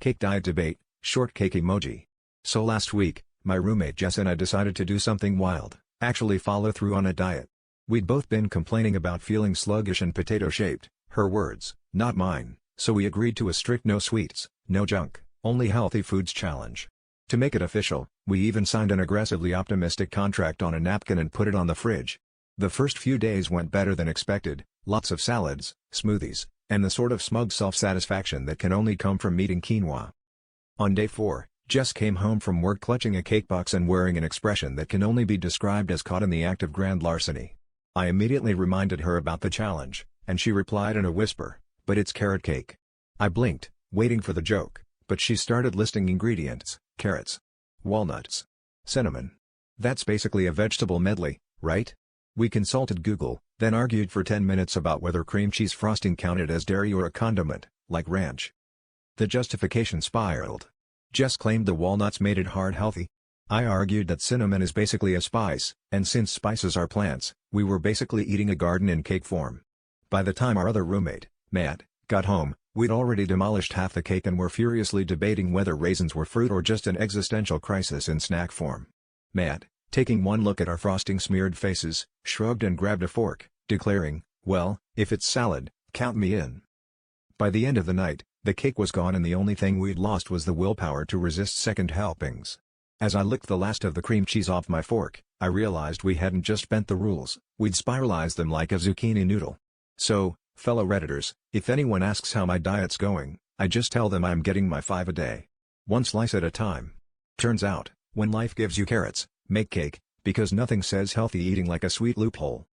Cake diet debate, shortcake emoji. So last week, my roommate Jess and I decided to do something wild, actually follow through on a diet. We'd both been complaining about feeling sluggish and potato-shaped, her words, not mine, so we agreed to a strict no sweets, no junk, only healthy foods challenge. To make it official, we even signed an aggressively optimistic contract on a napkin and put it on the fridge. The first few days went better than expected, lots of salads, smoothies, and the sort of smug self-satisfaction that can only come from eating quinoa. On day 4, Jess came home from work clutching a cake box and wearing an expression that can only be described as caught in the act of grand larceny. I immediately reminded her about the challenge, and she replied in a whisper, "But it's carrot cake." I blinked, waiting for the joke, but she started listing ingredients: carrots, walnuts, cinnamon. That's basically a vegetable medley, right? We consulted Google, then argued for 10 minutes about whether cream cheese frosting counted as dairy or a condiment, like ranch. The justification spiraled. Jess claimed the walnuts made it heart healthy. I argued that cinnamon is basically a spice, and since spices are plants, we were basically eating a garden in cake form. By the time our other roommate, Matt, got home, we'd already demolished half the cake and were furiously debating whether raisins were fruit or just an existential crisis in snack form. Matt, taking one look at our frosting-smeared faces, shrugged and grabbed a fork, declaring, "Well, if it's salad, count me in." By the end of the night, the cake was gone and the only thing we'd lost was the willpower to resist second helpings. As I licked the last of the cream cheese off my fork, I realized we hadn't just bent the rules, we'd spiralized them like a zucchini noodle. So, fellow Redditors, if anyone asks how my diet's going, I just tell them I'm getting my 5 a day. One slice at a time. Turns out, when life gives you carrots, make cake, because nothing says healthy eating like a sweet loophole.